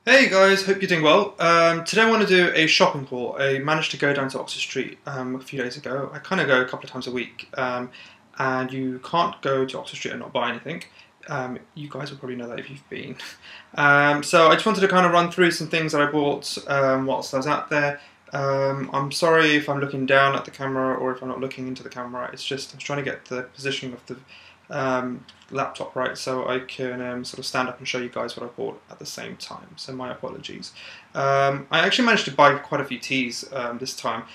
Hey guys, hope you're doing well. Today I want to do a shopping haul. I managed to go down to Oxford Street a few days ago. I kind of go a couple of times a week, and you can't go to Oxford Street and not buy anything. You guys will probably know that if you've been. So I just wanted to kind of run through some things that I bought whilst I was out there. I'm sorry if I'm looking down at the camera or if I'm not looking into the camera. It's just I'm trying to get the positioning of the laptop right so I can sort of stand up and show you guys what I bought at the same time, so my apologies. I actually managed to buy quite a few tees this time.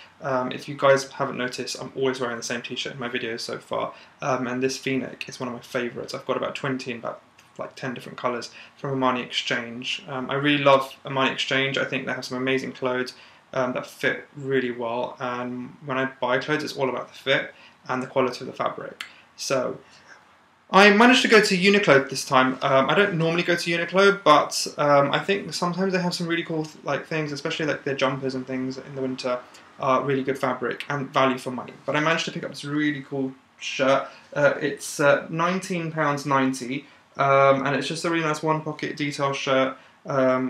If you guys haven't noticed, I'm always wearing the same t-shirt in my videos so far, and this v-neck is one of my favourites. I've got about 20 in about like 10 different colours from Armani Exchange. I really love Armani Exchange. I think they have some amazing clothes that fit really well, and when I buy clothes it's all about the fit and the quality of the fabric. So I managed to go to Uniqlo this time. I don't normally go to Uniqlo, but I think sometimes they have some really cool things, especially like their jumpers and things in the winter are really good fabric and value for money. But I managed to pick up this really cool shirt. It's £19.90, and it's just a really nice one-pocket detail shirt,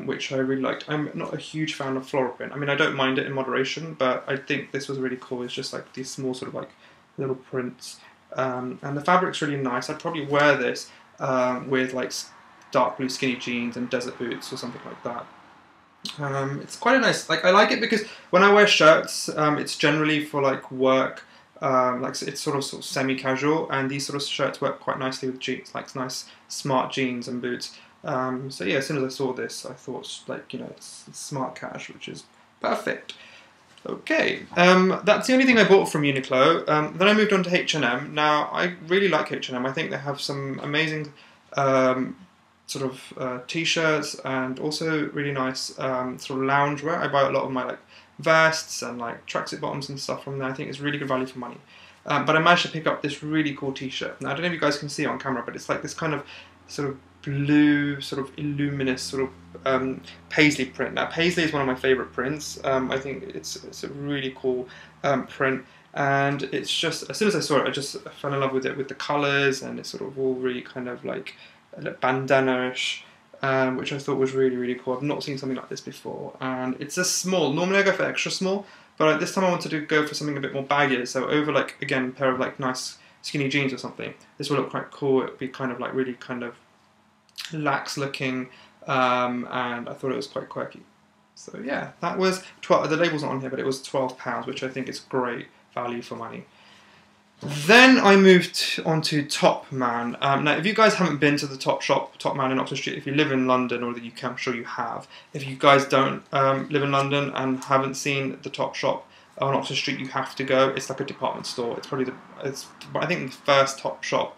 which I really liked. I'm not a huge fan of floral print. I mean, I don't mind it in moderation, but I think this was really cool. It's just like these small sort of like little prints. And the fabric's really nice. I'd probably wear this with like dark blue skinny jeans and desert boots or something like that. It's quite a nice, I like it because when I wear shirts, it's generally for like work, it's sort of semi-casual, and these sort of shirts work quite nicely with jeans, like nice smart jeans and boots. So yeah, as soon as I saw this, I thought it's smart cash, which is perfect. Okay, that's the only thing I bought from Uniqlo. Then I moved on to H&M. Now, I really like H&M. I think they have some amazing t-shirts and also really nice sort of loungewear. I buy a lot of my vests and tracksuit bottoms and stuff from there. I think it's really good value for money. But I managed to pick up this really cool t-shirt. Now, I don't know if you guys can see it on camera, but it's like this kind of sort of blue, sort of luminous, sort of paisley print. Now, paisley is one of my favourite prints. I think it's a really cool print, and it's just, as soon as I saw it, I just fell in love with it, with the colours, and it's sort of all really kind of like bandana-ish, which I thought was really, really cool. I've not seen something like this before, and it's a small. Normally I go for extra small, but this time I wanted to go for something a bit more baggy, so over again, a pair of nice skinny jeans or something, this will look quite cool. It would be kind of really kind of lax looking, and I thought it was quite quirky. So yeah, that was the label's not on here, but it was £12, which I think is great value for money. Then I moved on to Topman. Now, if you guys haven't been to the Topman in Oxford Street, if you live in London or the UK, I'm sure you have. If you guys don't live in London and haven't seen the Topshop on Oxford Street, you have to go. It's like a department store. It's probably I think the first Topshop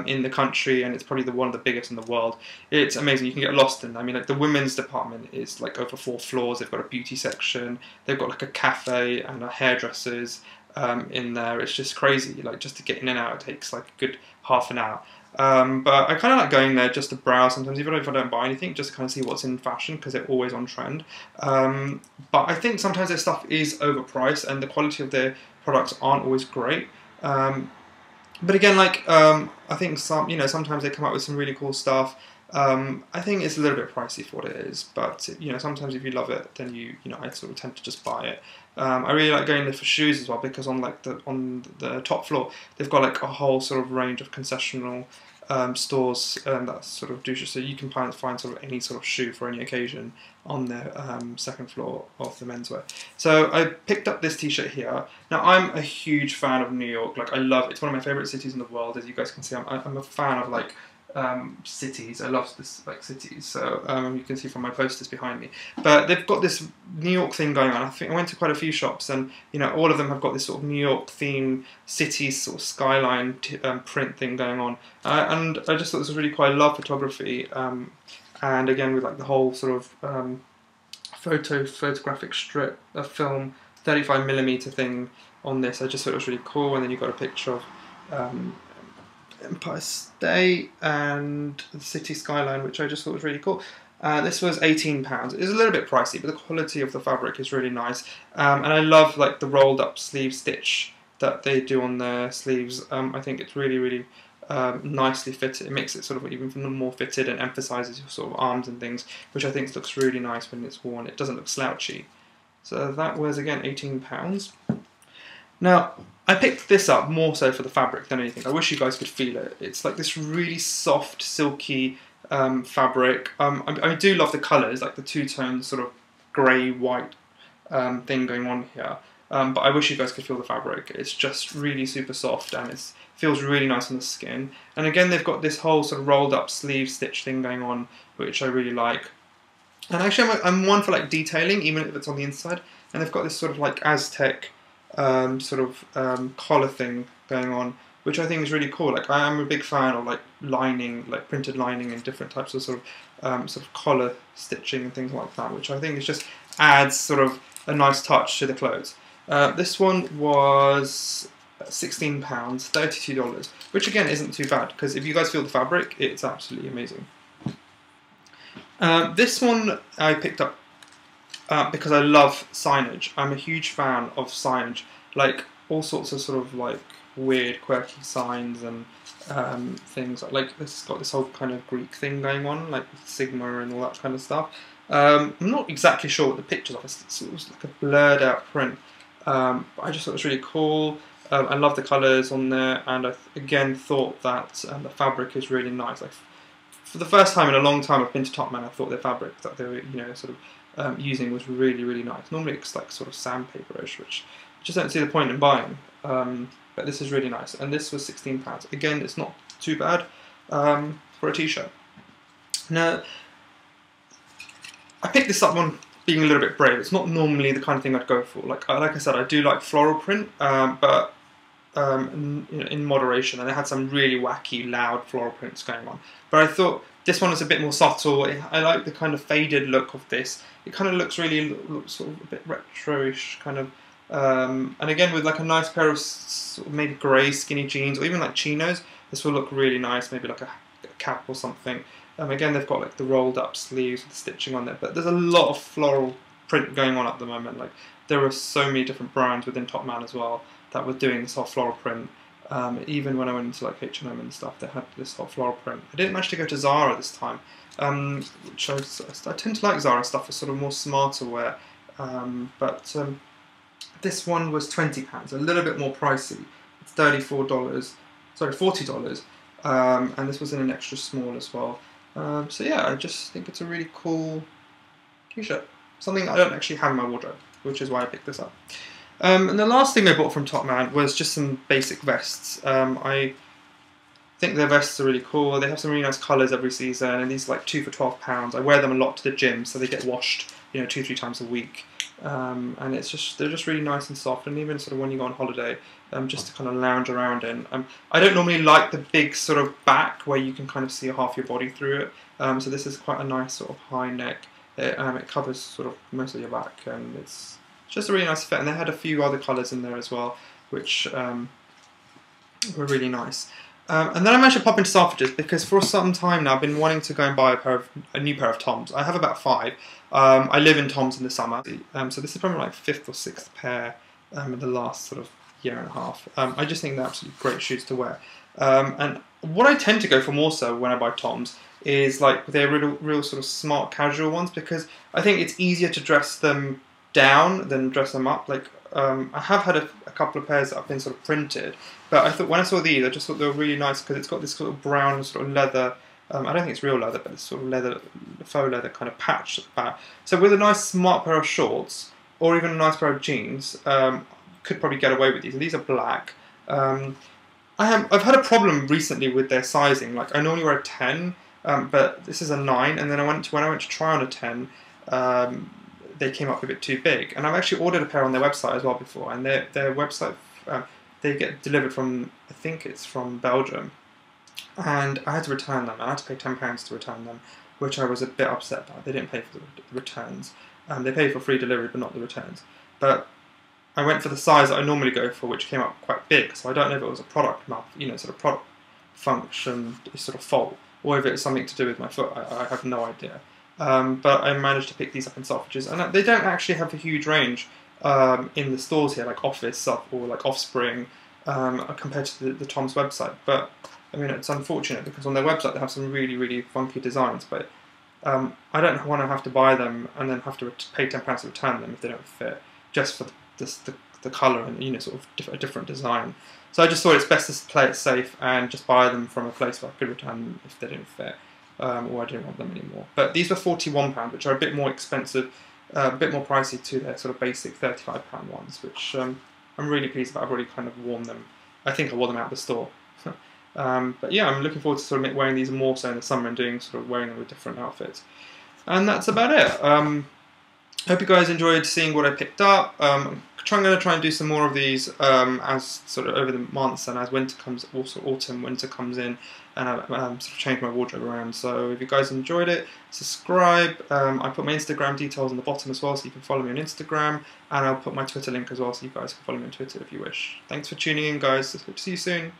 in the country, and it's probably one of the biggest in the world. It's amazing. You can get lost in. I mean, the women's department is over 4 floors. They've got a beauty section. They've got a cafe and a hairdressers in there. It's just crazy. Just to get in and out, it takes a good half an hour. But I kind of like going there just to browse sometimes, even if I don't buy anything, just to kind of see what's in fashion, because they're always on trend. But I think sometimes their stuff is overpriced and the quality of their products aren't always great. But again, I think sometimes they come up with some really cool stuff. I think it's a little bit pricey for what it is, but sometimes if you love it, then I sort of tend to just buy it. I really like going there for shoes as well, because on the top floor they've got a whole sort of range of concessional stores that sort of do, so you can find sort of any sort of shoe for any occasion on the second floor of the menswear. So I picked up this t-shirt here. Now, I'm a huge fan of New York. I love it. It's one of my favourite cities in the world. As you guys can see, I'm a fan of cities. I love this cities. So you can see from my posters behind me. But they've got this New York thing going on. I think I went to quite a few shops, and all of them have got this sort of New York theme, city sort of skyline print thing going on. And I just thought this was really cool. I love photography. And again, with the whole sort of photographic strip of film, 35mm thing on this, I just thought it was really cool. And then you've got a picture of Empire State and the city skyline, which I just thought was really cool. This was £18. It is a little bit pricey, but the quality of the fabric is really nice. And I love the rolled up sleeve stitch that they do on their sleeves. I think it's really, really nicely fitted. It makes it sort of even more fitted and emphasises your sort of arms and things, which I think looks really nice when it's worn. It doesn't look slouchy. So that was, again, £18. Now, I picked this up more so for the fabric than anything. I wish you guys could feel it. It's like this really soft, silky fabric. I do love the colours, like the two-tone sort of grey-white thing going on here. But I wish you guys could feel the fabric. It's just really super soft and it feels really nice on the skin. And again, they've got this whole sort of rolled up sleeve stitch thing going on, which I really like. And actually, I'm one for like detailing, even if it's on the inside. And they've got this sort of like Aztec collar thing going on, which I think is really cool. Like, I am a big fan of like lining, like printed lining and different types of sort of collar stitching and things like that, which I think is just adds sort of a nice touch to the clothes. This one was £16, $32, which again isn't too bad, because if you guys feel the fabric, it's absolutely amazing. This one I picked up because I love signage. I'm a huge fan of signage, like all sorts of sort of like weird, quirky signs and things. Like this has got this whole kind of Greek thing going on, like Sigma and all that kind of stuff. I'm not exactly sure what the pictures are. It's like a blurred out print. But I just thought it was really cool. I love the colours on there, and I again thought that the fabric is really nice. Like for the first time in a long time I've been to Topman, I thought their fabric that they were sort of using was really, really nice. Normally it's like sort of sandpaperish, which I just don't see the point in buying. But this is really nice, and this was £16. Again, it's not too bad for a t-shirt. Now, I picked this up on being a little bit brave. It's not normally the kind of thing I'd go for. Like I said, I do like floral print, but in moderation, and they had some really wacky, loud floral prints going on. But I thought this one was a bit more subtle. I like the kind of faded look of this. It kind of looks sort of a bit retro-ish, kind of. And again, with like a nice pair of sort of maybe grey skinny jeans, or even like chinos, this will look really nice. Maybe like a cap or something. Again, they've got like the rolled up sleeves with the stitching on there, but there's a lot of floral print going on at the moment. Like there are so many different brands within Topman as well that were doing this whole floral print. Even when I went into like H&M and stuff, they had this whole floral print. I didn't manage to go to Zara this time, which I tend to like Zara stuff for sort of more smarter wear. But this one was £20, a little bit more pricey. It's $40, and this was in an extra small as well. So yeah, I just think it's a really cool t-shirt. Something I don't actually have in my wardrobe, which is why I picked this up. And the last thing I bought from Topman was just some basic vests. I think their vests are really cool. They have some really nice colours every season, and these are like 2 for £12. I wear them a lot to the gym, so they get washed, 2-3 times a week. And they're just really nice and soft, and even sort of when you go on holiday, just to kind of lounge around in. I don't normally like the big sort of back where you can kind of see half your body through it. So this is quite a nice sort of high neck. It covers sort of most of your back, and it's just a really nice fit. And they had a few other colours in there as well, which were really nice. And then I managed to pop into Selfridges because for some time now I've been wanting to go and buy a new pair of Toms. I have about 5. I live in Toms in the summer, so this is probably like 5th or 6th pair in the last sort of year and a half. I just think they're absolutely great shoes to wear. And what I tend to go for more so when I buy Toms is like their real sort of smart casual ones, because I think it's easier to dress them down than dress them up. Like I have had a couple of pairs that have been sort of printed, but I thought when I saw these, I just thought they were really nice because it's got this sort of brown sort of leather. I don't think it's real leather, but it's sort of leather, faux leather kind of patch at the back. So with a nice smart pair of shorts or even a nice pair of jeans, could probably get away with these. And these are black. I've had a problem recently with their sizing. Like I normally wear a 10, but this is a 9, and then when I went to try on a 10. They came up a bit too big, and I've actually ordered a pair on their website as well before, and their website, they get delivered from, I think it's from Belgium, and I had to return them. I had to pay £10 to return them, which I was a bit upset about. They didn't pay for the returns. They paid for free delivery, but not the returns. But I went for the size that I normally go for, which came up quite big, so I don't know if it was a product sort of product function sort of fault, or if it's something to do with my foot. I have no idea. But I managed to pick these up in Selfridges, and they don't actually have a huge range in the stores here, like Office stuff or like Offspring, compared to the Tom's website. But I mean, it's unfortunate because on their website they have some really, really funky designs, but I don't want to have to buy them and then have to pay £10 to return them if they don't fit, just for the colour and, you know, sort of a different design. So I just thought it's best to play it safe and just buy them from a place where I could return them if they didn't fit, or I didn't want them anymore. But these were £41, which are a bit more expensive, a bit more pricey to their sort of basic £35 ones, which I'm really pleased about. I've already kind of worn them. I think I wore them out of the store. But yeah, I'm looking forward to sort of wearing these more so in the summer and wearing them with different outfits. And that's about it. Hope you guys enjoyed seeing what I picked up. I'm going to try and do some more of these as sort of over the months and as winter comes, also autumn, winter comes in, and I sort of change my wardrobe around. So if you guys enjoyed it, subscribe. I put my Instagram details on the bottom as well, so you can follow me on Instagram, and I'll put my Twitter link as well, so you guys can follow me on Twitter if you wish. Thanks for tuning in, guys. Hope to see you soon.